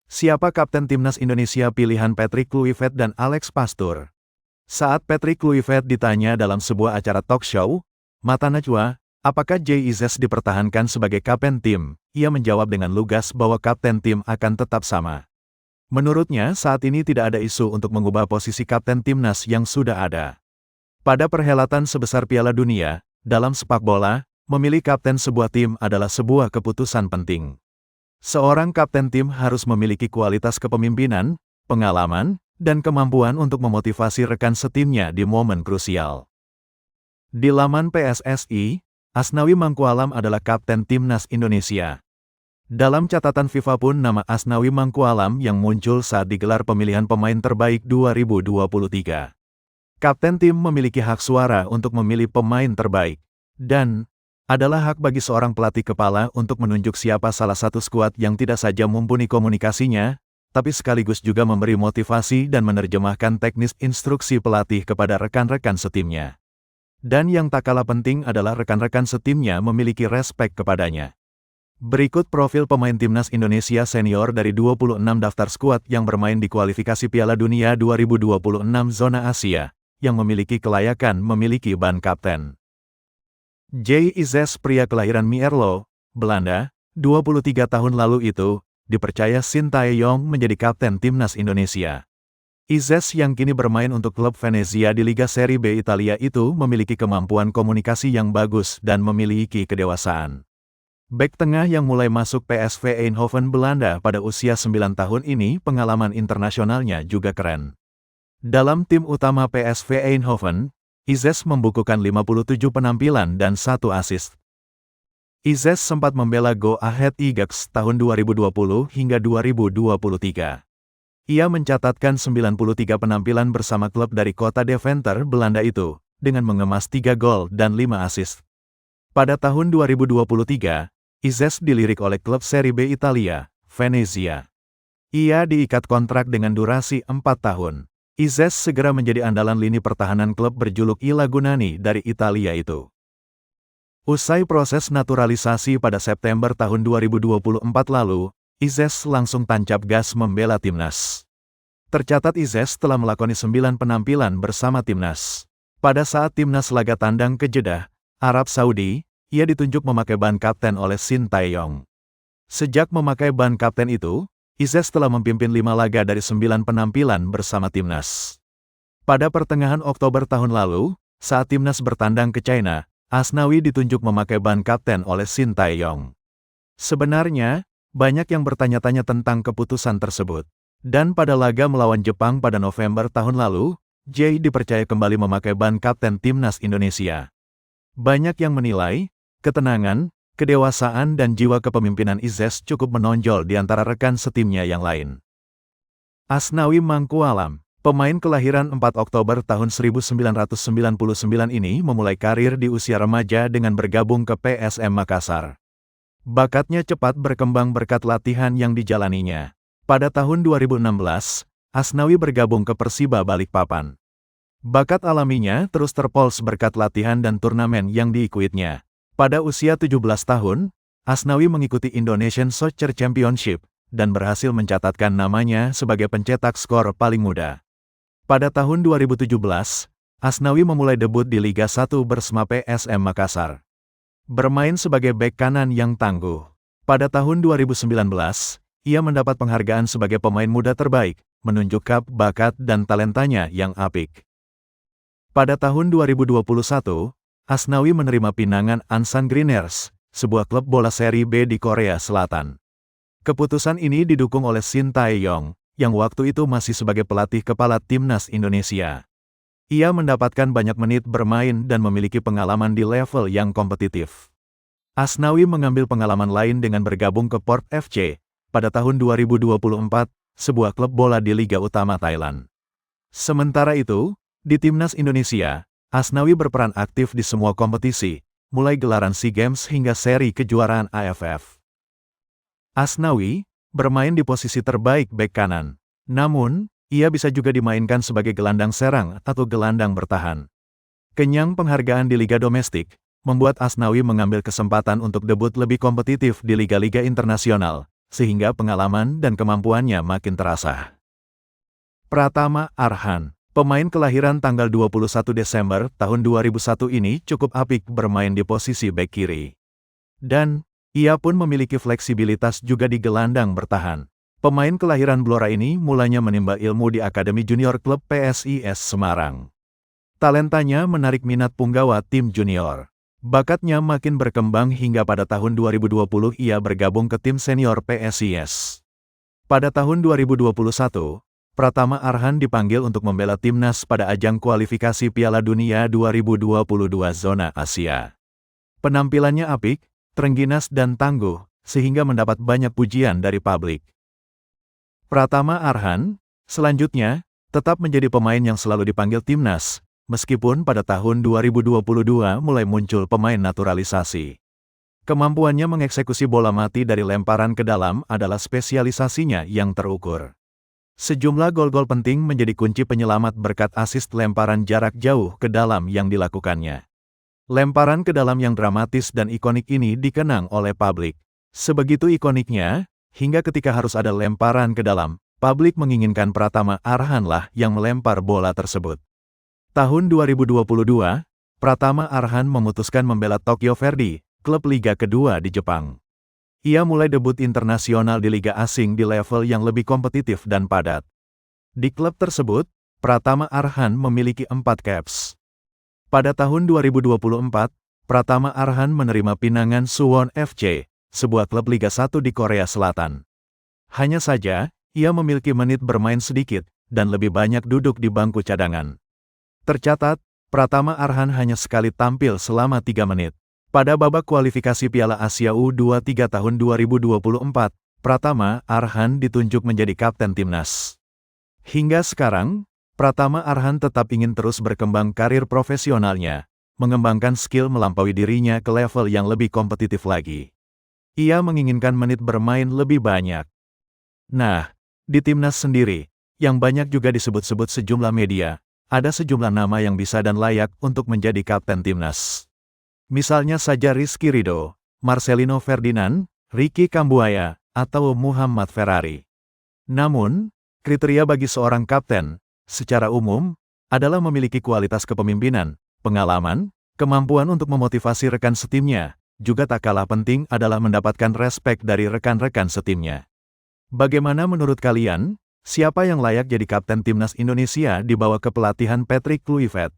Siapa kapten timnas Indonesia pilihan Patrick Kluivert dan Alex Pastoor? Saat Patrick Kluivert ditanya dalam sebuah acara talk show, Mata Najwa, apakah Jay Izzes dipertahankan sebagai kapten tim? Ia menjawab dengan lugas bahwa kapten tim akan tetap sama. Menurutnya saat ini tidak ada isu untuk mengubah posisi kapten timnas yang sudah ada. Pada perhelatan sebesar Piala Dunia, dalam sepak bola, memilih kapten sebuah tim adalah sebuah keputusan penting. Seorang kapten tim harus memiliki kualitas kepemimpinan, pengalaman, dan kemampuan untuk memotivasi rekan setimnya di momen krusial. Di laman PSSI, Asnawi Mangkualam adalah kapten timnas Indonesia. Dalam catatan FIFA pun nama Asnawi Mangkualam yang muncul saat digelar pemilihan pemain terbaik 2023. Kapten tim memiliki hak suara untuk memilih pemain terbaik, dan adalah hak bagi seorang pelatih kepala untuk menunjuk siapa salah satu skuad yang tidak saja mumpuni komunikasinya, tapi sekaligus juga memberi motivasi dan menerjemahkan teknis instruksi pelatih kepada rekan-rekan setimnya. Dan yang tak kalah penting adalah rekan-rekan setimnya memiliki respek kepadanya. Berikut profil pemain timnas Indonesia senior dari 26 daftar skuad yang bermain di kualifikasi Piala Dunia 2026 zona Asia, yang memiliki kelayakan memiliki ban kapten. Jay Izzes, pria kelahiran Mierlo, Belanda, 23 tahun lalu itu, dipercaya Sintayong menjadi kapten timnas Indonesia. Izzes yang kini bermain untuk klub Venezia di Liga Serie B Italia itu memiliki kemampuan komunikasi yang bagus dan memiliki kedewasaan. Bek tengah yang mulai masuk PSV Eindhoven Belanda pada usia 9 tahun ini pengalaman internasionalnya juga keren. Dalam tim utama PSV Eindhoven, Izzes membukukan 57 penampilan dan 1 assist. Izzes sempat membela Go Ahead Eagles tahun 2020 hingga 2023. Ia mencatatkan 93 penampilan bersama klub dari kota Deventer, Belanda itu, dengan mengemas 3 gol dan 5 assist. Pada tahun 2023, Izzes dilirik oleh klub Serie B Italia, Venezia. Ia diikat kontrak dengan durasi 4 tahun. Izzes segera menjadi andalan lini pertahanan klub berjuluk I Lagunani dari Italia itu. Usai proses naturalisasi pada September tahun 2024 lalu, Izzes langsung tancap gas membela timnas. Tercatat Izzes telah melakoni 9 penampilan bersama timnas. Pada saat timnas laga tandang ke Jeddah, Arab Saudi, ia ditunjuk memakai ban kapten oleh Sintayong. Sejak memakai ban kapten itu, Izzes telah memimpin 5 laga dari 9 penampilan bersama timnas. Pada pertengahan Oktober tahun lalu, saat timnas bertandang ke China, Asnawi ditunjuk memakai ban kapten oleh Sintayong. Sebenarnya, banyak yang bertanya-tanya tentang keputusan tersebut. Dan pada laga melawan Jepang pada November tahun lalu, Jay dipercaya kembali memakai ban kapten timnas Indonesia. Banyak yang menilai, ketenangan, kedewasaan dan jiwa kepemimpinan Izzes cukup menonjol di antara rekan setimnya yang lain. Asnawi Mangkualam, pemain kelahiran 4 Oktober tahun 1999 ini memulai karir di usia remaja dengan bergabung ke PSM Makassar. Bakatnya cepat berkembang berkat latihan yang dijalaninya. Pada tahun 2016, Asnawi bergabung ke Persiba Balikpapan. Bakat alaminya terus terpoles berkat latihan dan turnamen yang diikutinya. Pada usia 17 tahun, Asnawi mengikuti Indonesian Soccer Championship, dan berhasil mencatatkan namanya sebagai pencetak skor paling muda. Pada tahun 2017, Asnawi memulai debut di Liga 1 bersama PSM Makassar. Bermain sebagai bek kanan yang tangguh. Pada tahun 2019, ia mendapat penghargaan sebagai pemain muda terbaik, menunjukkan bakat dan talentanya yang apik. Pada tahun 2021, Asnawi menerima pinangan Ansan Greeners, sebuah klub bola seri B di Korea Selatan. Keputusan ini didukung oleh Sintayong, yang waktu itu masih sebagai pelatih kepala timnas Indonesia. Ia mendapatkan banyak menit bermain dan memiliki pengalaman di level yang kompetitif. Asnawi mengambil pengalaman lain dengan bergabung ke Port FC pada tahun 2024, sebuah klub bola di Liga Utama Thailand. Sementara itu, di timnas Indonesia, Asnawi berperan aktif di semua kompetisi, mulai gelaran SEA Games hingga seri kejuaraan AFF. Asnawi bermain di posisi terbaik bek kanan. Namun, ia bisa juga dimainkan sebagai gelandang serang atau gelandang bertahan. Kenyang penghargaan di liga domestik, membuat Asnawi mengambil kesempatan untuk debut lebih kompetitif di liga-liga internasional, sehingga pengalaman dan kemampuannya makin terasa. Pratama Arhan, pemain kelahiran tanggal 21 Desember tahun 2001 ini cukup apik bermain di posisi bek kiri. Dan, ia pun memiliki fleksibilitas juga di gelandang bertahan. Pemain kelahiran Blora ini mulanya menimba ilmu di Akademi Junior Klub PSIS Semarang. Talentanya menarik minat punggawa tim junior. Bakatnya makin berkembang hingga pada tahun 2020 ia bergabung ke tim senior PSIS. Pada tahun 2021, Pratama Arhan dipanggil untuk membela timnas pada ajang kualifikasi Piala Dunia 2022 zona Asia. Penampilannya apik, terengginas dan tangguh, sehingga mendapat banyak pujian dari publik. Pratama Arhan, selanjutnya, tetap menjadi pemain yang selalu dipanggil timnas, meskipun pada tahun 2022 mulai muncul pemain naturalisasi. Kemampuannya mengeksekusi bola mati dari lemparan ke dalam adalah spesialisasinya yang terukur. Sejumlah gol-gol penting menjadi kunci penyelamat berkat asist lemparan jarak jauh ke dalam yang dilakukannya. Lemparan ke dalam yang dramatis dan ikonik ini dikenang oleh publik. Sebegitu ikoniknya, hingga ketika harus ada lemparan ke dalam, publik menginginkan Pratama Arhan lah yang melempar bola tersebut. Tahun 2022, Pratama Arhan memutuskan membela Tokyo Verdy, klub Liga kedua di Jepang. Ia mulai debut internasional di liga asing di level yang lebih kompetitif dan padat. Di klub tersebut, Pratama Arhan memiliki 4 caps. Pada tahun 2024, Pratama Arhan menerima pinangan Suwon FC, sebuah klub Liga 1 di Korea Selatan. Hanya saja, ia memiliki menit bermain sedikit, dan lebih banyak duduk di bangku cadangan. Tercatat, Pratama Arhan hanya sekali tampil selama 3 menit. Pada babak kualifikasi Piala Asia U23 tahun 2024, Pratama Arhan ditunjuk menjadi kapten timnas. Hingga sekarang, Pratama Arhan tetap ingin terus berkembang karir profesionalnya, mengembangkan skill melampaui dirinya ke level yang lebih kompetitif lagi. Ia menginginkan menit bermain lebih banyak. Nah, di timnas sendiri, yang banyak juga disebut-sebut sejumlah media, ada sejumlah nama yang bisa dan layak untuk menjadi kapten timnas. Misalnya saja Rizky Ridho, Marcelino Ferdinand, Ricky Kambuaya, atau Muhammad Ferrari. Namun, kriteria bagi seorang kapten, secara umum, adalah memiliki kualitas kepemimpinan, pengalaman, kemampuan untuk memotivasi rekan setimnya, juga tak kalah penting adalah mendapatkan respek dari rekan-rekan setimnya. Bagaimana menurut kalian, siapa yang layak jadi kapten timnas Indonesia di bawah kepelatihan Patrick Kluivert?